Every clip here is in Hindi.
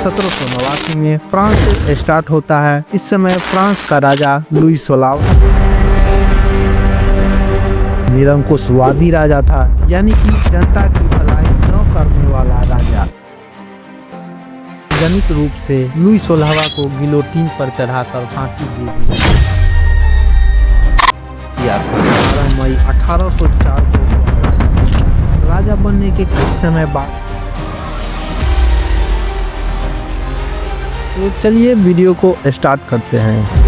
1789 में फ्रांस से स्टार्ट होता है। इस समय फ्रांस का राजा लुई 16 निरंकुशवादी राजा था, यानी कि जनता की भलाई न करने वाला राजा। जनित रूप से लुई 16वां को गिलोटीन पर चढ़ाकर फांसी दे दिया था। 12 मई 1804 को राजा बनने के कुछ समय बाद। तो चलिए वीडियो को स्टार्ट करते हैं।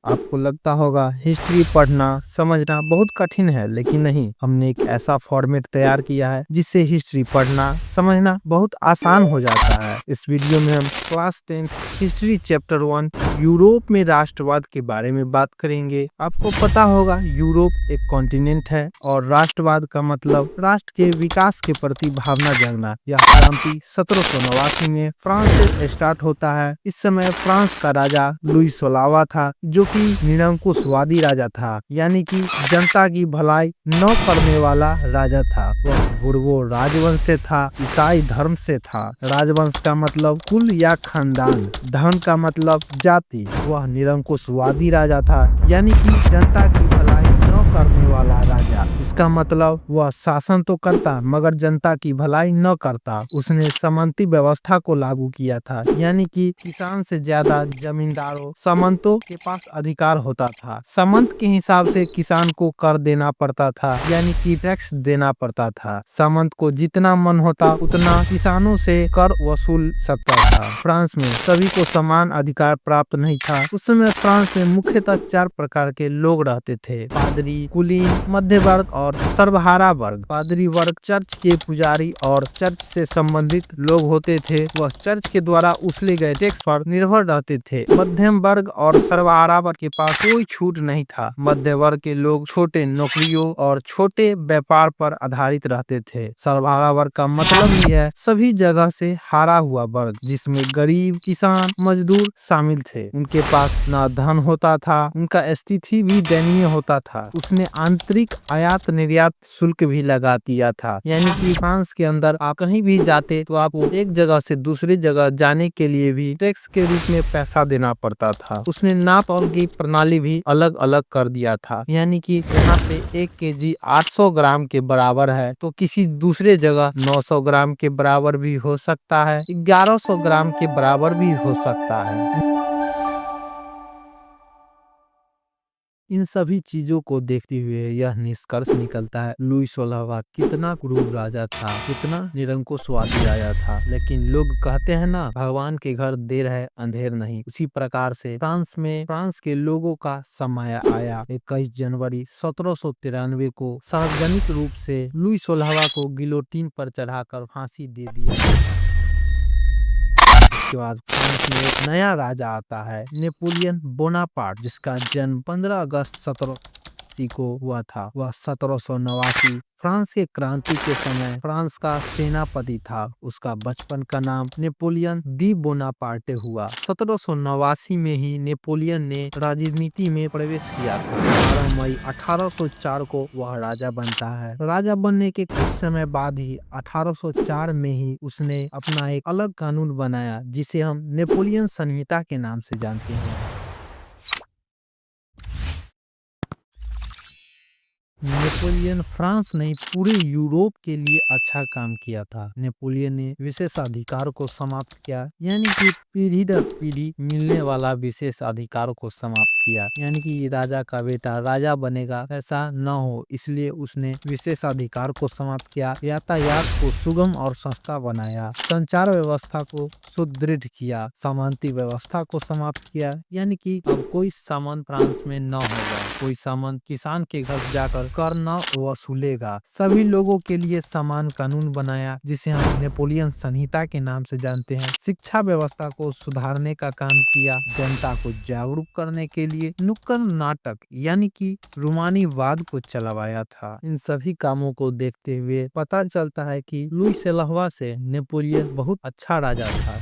आपको लगता होगा हिस्ट्री पढ़ना समझना बहुत कठिन है, लेकिन नहीं, हमने एक ऐसा फॉर्मेट तैयार किया है जिससे हिस्ट्री पढ़ना समझना बहुत आसान हो जाता है। इस वीडियो में हम क्लास 10 हिस्ट्री चैप्टर 1 यूरोप में राष्ट्रवाद के बारे में बात करेंगे। आपको पता होगा यूरोप एक कॉन्टिनेंट है और राष्ट्रवाद का मतलब राष्ट्र के विकास के प्रति भावना जगना। यह क्रांति 1789 में फ्रांस से स्टार्ट होता है। इस समय फ्रांस का राजा लुई 16वां था, जो कि निरंकुशवादी राजा था, यानी कि जनता की भलाई न करने वाला राजा था। वह बुर्बो राजवंश से था, ईसाई धर्म से था। राजवंश का मतलब कुल या खानदान, धन का मतलब जाति। वह निरंकुशवादी राजा था, यानी कि जनता की भलाई न करने वाला राजा। इसका मतलब वह शासन तो करता मगर जनता की भलाई न करता। उसने सामंती व्यवस्था को लागू किया था, यानी कि किसान से ज्यादा जमींदारों सामंतों के पास अधिकार होता था। सामंत के हिसाब से किसान को कर देना पड़ता था, यानी कि टैक्स देना पड़ता था। सामंत को जितना मन होता उतना किसानों से कर वसूल सकता था। फ्रांस में सभी को समान अधिकार प्राप्त नहीं था। उस समय फ्रांस में मुख्यतः 4 प्रकार के लोग रहते थे: पादरी, कुलीन, मध्य वर्ग और सर्वहारा वर्ग। पादरी वर्ग चर्च के पुजारी और चर्च से संबंधित लोग होते थे। वह चर्च के द्वारा उछले गए टैक्स पर निर्भर रहते थे। मध्यम वर्ग और सर्वहारा वर्ग के पास कोई छूट नहीं था। मध्य वर्ग के लोग छोटे नौकरियों और छोटे व्यापार पर आधारित रहते थे। सर्वहारा वर्ग का मतलब ही है सभी जगह से हारा हुआ वर्ग, जिसमें गरीब, किसान, मजदूर शामिल थे। उनके पास न धन होता था, उनका स्थिति भी दयनीय होता था। उसने आंतरिक आयात निर्यात शुल्क भी लगा दिया था, यानी कि फ्रांस के अंदर आप कहीं भी जाते तो आपको एक जगह से दूसरी जगह जाने के लिए भी टैक्स के रूप में पैसा देना पड़ता था। उसने नाप तौल की प्रणाली भी अलग अलग कर दिया था, यानी कि यहाँ पे 1 केजी 800 ग्राम के बराबर है तो किसी दूसरे जगह 900 ग्राम के बराबर भी हो सकता है, 1100 ग्राम के बराबर भी हो सकता है। इन सभी चीजों को देखते हुए यह निष्कर्ष निकलता है लुई 16वां कितना क्रूर राजा था, कितना निरंकुशवादी राजा था। लेकिन लोग कहते हैं ना, भगवान के घर देर है अंधेर नहीं। उसी प्रकार से फ्रांस के लोगों का समय आया। 21 जनवरी 1793 को सार्वजनिक रूप से लुई 16वां को गिलोटीन पर चढ़ाकर फांसी दे दिया। इसके बाद फ्रांस में एक नया राजा आता है, नेपोलियन बोनापार्ट, जिसका जन्म 15 अगस्त 1780 को हुआ था। वह 1789 फ्रांस के क्रांति के समय फ्रांस का सेनापति था। उसका बचपन का नाम नेपोलियन दी बोनापार्टे हुआ। 1789 में ही नेपोलियन ने राजनीति में प्रवेश किया था। 12 मई 1804 को वह राजा बनता है। राजा बनने के कुछ समय बाद ही 1804 में ही उसने अपना एक अलग कानून बनाया, जिसे हम नेपोलियन संहिता के नाम से जानते हैं। नेपोलियन फ्रांस नहीं पूरे यूरोप के लिए अच्छा काम किया था। नेपोलियन ने विशेषाधिकार को समाप्त किया, यानी कि पीढ़ी दर पीढ़ी मिलने वाला विशेष अधिकार को समाप्त किया, यानी कि राजा का बेटा राजा बनेगा ऐसा न हो, इसलिए उसने विशेषाधिकार को समाप्त किया। यातायात को सुगम और सस्ता बनाया, संचार व्यवस्था को सुदृढ़ किया, सामंती व्यवस्था को समाप्त किया, यानी कि अब कोई सामंत फ्रांस में न होगा। कोई सामंत किसान के घर जाकर कर न वसूलेगा। सभी लोगों के लिए समान कानून बनाया, जिसे हम नेपोलियन संहिता के नाम से जानते हैं। शिक्षा व्यवस्था को सुधारने का काम किया। जनता को जागरूक करने के लिए नुक्कड़ नाटक यानी कि रूमानीवाद को चलवाया था। इन सभी कामों को देखते हुए पता चलता है कि लुई 16वां से नेपोलियन बहुत अच्छा राजा था।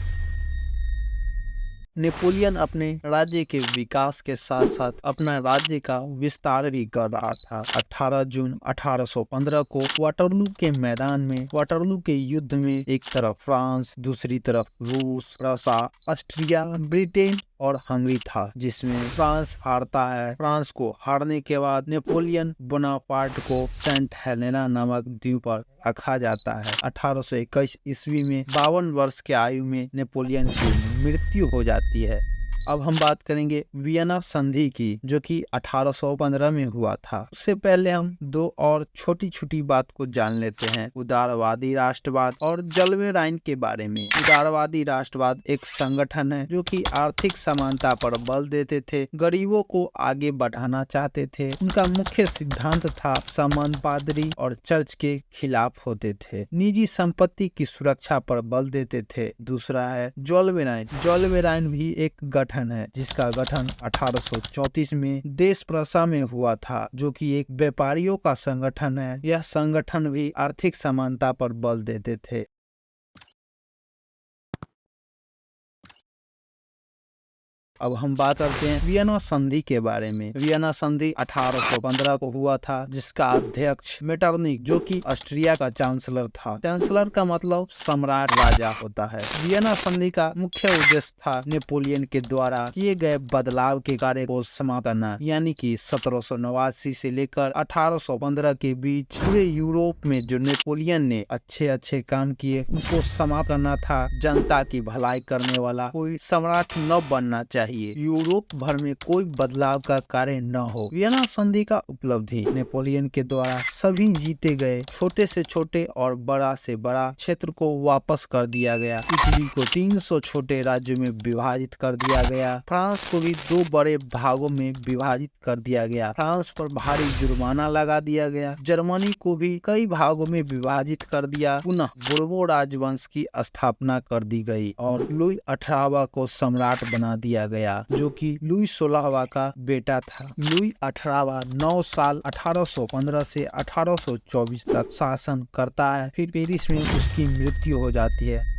नेपोलियन अपने राज्य के विकास के साथ साथ अपना राज्य का विस्तार भी कर रहा था। 18 जून 1815 को वाटरलू के मैदान में वाटरलू के युद्ध में एक तरफ फ्रांस, दूसरी तरफ रूस, रसा, ऑस्ट्रिया, ब्रिटेन और हंगरी था, जिसमें फ्रांस हारता है। फ्रांस को हारने के बाद नेपोलियन बोनापार्ट को सेंट हेलेना नामक द्वीप पर रखा जाता है। 1821 ईस्वी में 52 वर्ष के आयु में नेपोलियन की मृत्यु हो जाती है। अब हम बात करेंगे वियना संधि की, जो कि 1815 में हुआ था। उससे पहले हम दो और छोटी छोटी बात को जान लेते हैं, उदारवादी राष्ट्रवाद और जलवे राइन के बारे में। उदारवादी राष्ट्रवाद एक संगठन है जो कि आर्थिक समानता पर बल देते थे, गरीबों को आगे बढ़ाना चाहते थे। उनका मुख्य सिद्धांत था संबंध पादरी और चर्च के खिलाफ होते थे, निजी संपत्ति की सुरक्षा पर बल देते थे। दूसरा है जलवे राइन। जलवे राइन भी एक गठन है जिसका गठन 1834 में देश प्रसा में हुआ था, जो कि एक व्यापारियों का संगठन है। यह संगठन भी आर्थिक समानता पर बल देते थे। अब हम बात करते हैं वियना संधि के बारे में। वियना संधि 1815 को हुआ था, जिसका अध्यक्ष मेटरनिक, जो कि ऑस्ट्रिया का चांसलर था। चांसलर का मतलब सम्राट राजा होता है। वियना संधि का मुख्य उद्देश्य था नेपोलियन के द्वारा किए गए बदलाव के कार्य को समाप्त करना, यानी कि 1789 से लेकर 1815 के बीच पूरे यूरोप में जो नेपोलियन ने अच्छे काम किए उनको समाप्त करना था। जनता की भलाई करने वाला कोई सम्राट न बनना चाहिए, यूरोप भर में कोई बदलाव का कार्य न हो। वियना संधि का उपलब्धि नेपोलियन के द्वारा सभी जीते गए छोटे से छोटे और बड़ा से बड़ा क्षेत्र को वापस कर दिया गया। इटली को 300 छोटे राज्यों में विभाजित कर दिया गया। फ्रांस को भी 2 बड़े भागों में विभाजित कर दिया गया। फ्रांस पर भारी जुर्माना लगा दिया गया। जर्मनी को भी कई भागों में विभाजित कर दिया। पुनः बोर्बो राजवंश की स्थापना कर दी गई और लुई 18वां को सम्राट बना दिया गया, जो कि लुई 16वां का बेटा था। लुई 18वां 9 साल 1815 से 1824 तक शासन करता है, फिर पेरिस में उसकी मृत्यु हो जाती है।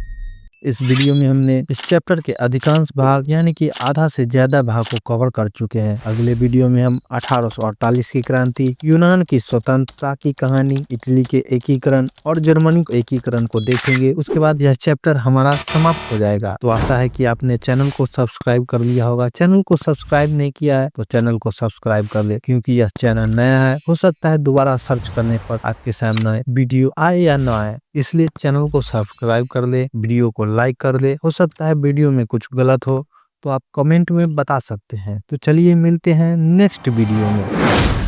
इस वीडियो में हमने इस चैप्टर के अधिकांश भाग यानी कि आधा से ज्यादा भाग को कवर कर चुके हैं। अगले वीडियो में हम 1848 की क्रांति, यूनान की स्वतंत्रता की कहानी, इटली के एकीकरण और जर्मनी के एकीकरण को देखेंगे। उसके बाद यह चैप्टर हमारा समाप्त हो जाएगा। तो आशा है कि आपने चैनल को सब्सक्राइब कर लिया होगा। चैनल को सब्सक्राइब नहीं किया है तो चैनल को सब्सक्राइब कर ले, क्योंकि यह चैनल नया है। हो सकता है दोबारा सर्च करने पर आपके सामने वीडियो आए या न आए, इसलिए चैनल को सब्सक्राइब कर ले, वीडियो को लाइक कर ले। हो सकता है वीडियो में कुछ गलत हो तो आप कमेंट में बता सकते हैं। तो चलिए मिलते हैं नेक्स्ट वीडियो में।